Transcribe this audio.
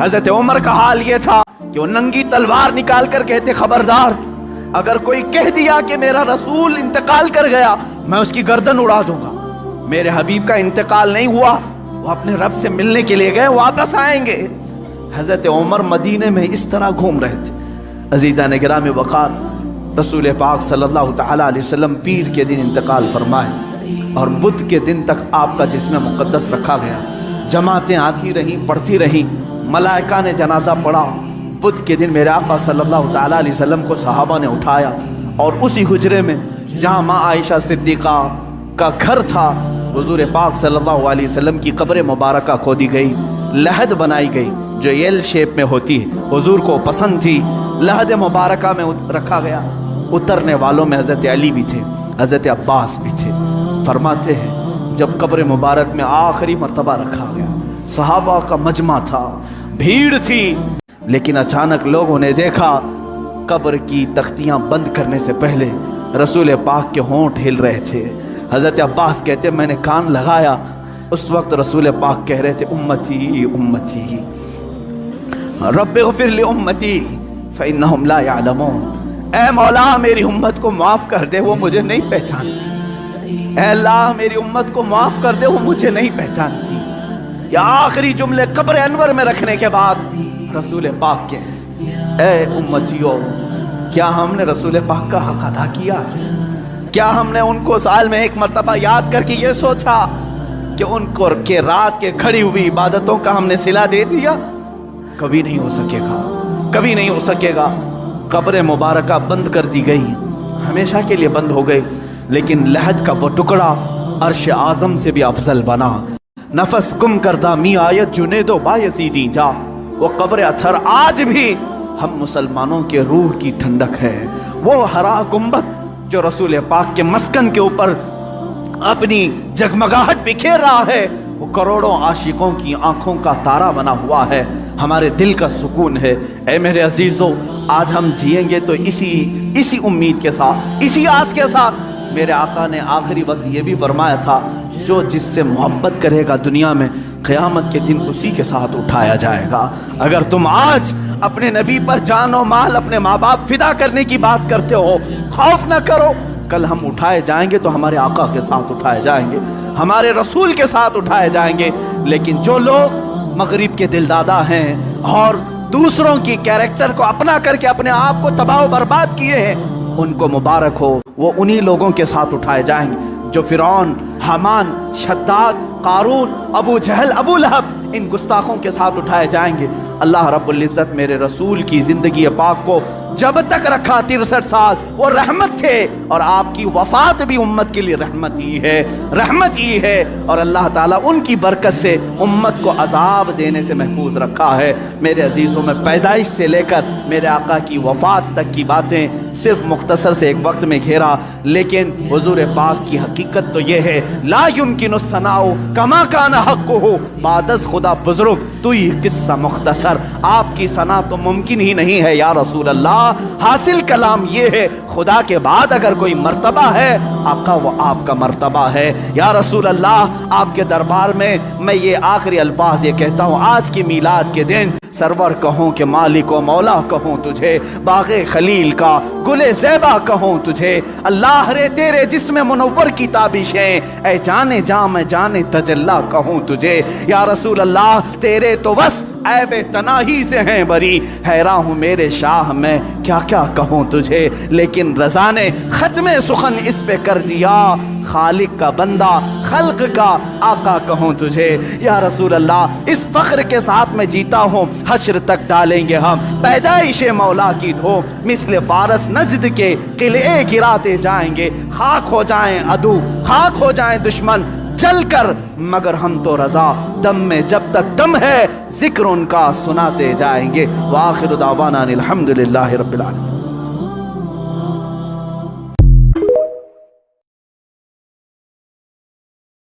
حضرت عمر کا حال یہ تھا کہ وہ ننگی تلوار نکال کر کہتے خبردار اگر کوئی کہہ دیا کہ میرا رسول انتقال کر گیا میں اس کی گردن اڑا دوں گا۔ میرے حبیب کا انتقال نہیں ہوا، وہ اپنے رب سے ملنے کے لیے گئے، واپس آئیں گے۔ حضرت عمر مدینے میں اس طرح گھوم رہے تھے۔ عزیزان گرامی وقار، رسول پاک صلی اللہ تعالیٰ علیہ وسلم پیر کے دن انتقال فرمائے اور بدھ کے دن تک آپ کا جسم مقدس رکھا گیا۔ جماعتیں آتی رہیں، پڑھتی رہیں، ملائکہ نے جنازہ پڑھا۔ بدھ کے دن میرے آقا صلی اللہ تعالیٰ علیہ وسلم کو صحابہ نے اٹھایا اور اسی حجرے میں جہاں ماں عائشہ صدیقہ کا گھر تھا، حضور پاک صلی اللہ علیہ وسلم کی قبر مبارکہ کھودی گئی، لحد بنائی گئی جو ایل شیپ میں ہوتی ہے، حضور کو پسند تھی، لحد مبارکہ میں رکھا گیا۔ اترنے والوں میں حضرت علی بھی تھے، حضرت عباس بھی تھے۔ فرماتے ہیں جب قبر مبارک میں آخری مرتبہ رکھا گیا، صحابہ کا مجمع تھا، بھیڑ تھی، لیکن اچانک لوگوں نے دیکھا قبر کی تختیاں بند کرنے سے پہلے رسول پاک کے ہونٹ ہل رہے تھے۔ حضرت عباس کہتے میں نے کان لگایا، اس وقت رسول پاک کہہ رہے تھے امتی امتی رب اغفر لی امتی فإنہم لا یعلمون۔ اے مولا میری امت کو معاف کر دے، وہ مجھے نہیں پہچانتی۔ اے اللہ میری امت کو معاف کر دے، وہ مجھے نہیں پہچانتی۔ یا آخری جملے قبر انور میں رکھنے کے بعد رسول پاک کے اے امتیوں، کیا ہم نے رسول پاک کا حق ادا کیا؟ کیا ہم نے ان کو سال میں ایک مرتبہ یاد کر کے یہ سوچا کہ ان کو کہ رات کے کھڑی ہوئی عبادتوں کا ہم نے صلہ دے دیا؟ کبھی نہیں ہو سکے گا، کبھی نہیں ہو سکے گا۔ قبر مبارکہ بند کر دی گئی، ہمیشہ کے لیے بند ہو گئی، لیکن لحد کا وہ ٹکڑا عرش اعظم سے بھی افضل بنا۔ نفس گم کردہ می آیت جنید و بایزیدی جا، وہ قبر اثر آج بھی ہم مسلمانوں کے روح کی ٹھنڈک ہے۔ وہ ہرا گنبد جو رسول پاک کے مسکن کے اوپر اپنی جگمگاہٹ بکھیر رہا ہے، وہ کروڑوں عاشقوں کی آنکھوں کا تارا بنا ہوا ہے، ہمارے دل کا سکون ہے۔ اے میرے عزیزوں، آج ہم جئیں گے تو اسی امید کے ساتھ، اسی آس کے ساتھ۔ میرے آقا نے آخری وقت یہ بھی فرمایا تھا جو جس سے محبت کرے گا دنیا میں، قیامت کے دن اسی کے ساتھ اٹھایا جائے گا۔ اگر تم آج اپنے نبی پر جان و مال، اپنے ماں باپ فدا کرنے کی بات کرتے ہو، خوف نہ کرو، کل ہم اٹھائے جائیں گے تو ہمارے آقا کے ساتھ اٹھائے جائیں گے، ہمارے رسول کے ساتھ اٹھائے جائیں گے۔ لیکن جو لوگ مغرب کے دلدادہ ہیں اور دوسروں کی کیریکٹر کو اپنا کر کے اپنے آپ کو تباہ و برباد کیے ہیں، ان کو مبارک ہو، وہ انہی لوگوں کے ساتھ اٹھائے جائیں گے جو فرعون، حامان، شداد، قارون، ابو جہل، ابو لہب، ان گستاخوں کے ساتھ اٹھائے جائیں گے۔ اللہ رب العزت میرے رسول کی زندگی پاک کو جب تک رکھا 63 سال وہ رحمت تھے، اور آپ کی وفات بھی امت کے لیے رحمت ہی ہے، رحمت ہی ہے۔ اور اللہ تعالیٰ ان کی برکت سے امت کو عذاب دینے سے محفوظ رکھا ہے۔ میرے عزیزوں، میں پیدائش سے لے کر میرے آقا کی وفات تک کی باتیں صرف مختصر سے ایک وقت میں گھیرا، لیکن حضور پاک کی حقیقت تو یہ ہے، لا یمکن الثناء کما کان حقہ، بعد از خدا بزرگ تو یہ قصہ مختصر، آپ کی ثنا تو ممکن ہی نہیں ہے یا رسول اللہ۔ حاصل کلام یہ ہے، خدا کے بعد اگر کوئی مرتبہ ہے آقا وہ آپ کا مرتبہ ہے یا رسول اللہ۔ آپ کے دربار میں میں یہ آخری الفاظ یہ کہتا ہوں، آج کی میلاد کے دن سرور کہوں کہ مالک و مولا کہوں تجھے، باغ خلیل کا گل زیبا کہوں تجھے، اللہ رے تیرے جسم منور کی تابشیں، اے جانے جاں میں جانے تجلا کہوں تجھے یا رسول اللہ۔ تیرے تو بس عیب تناہی سے ہیں بری، حیران ہوں میرے شاہ میں کیا کیا کہوں تجھے، لیکن رضا نے ختم سخن اس پہ کر دیا، خالق کا بندہ خلق کا آقا کہوں تجھے یا رسول اللہ۔ اس فخر کے ساتھ میں جیتا ہوں، حشر تک ڈالیں گے ہم پیدائش مولا کی دھو، مثل فارس نجد کے قلعے گراتے جائیں گے، خاک ہو جائیں عدو، خاک ہو جائیں دشمن جل کر، مگر ہم تو رضا دم میں جب تک دم ہے ذکر ان کا سناتے جائیں گے۔ وآخر دعوانا الحمدللہ رب العالمین۔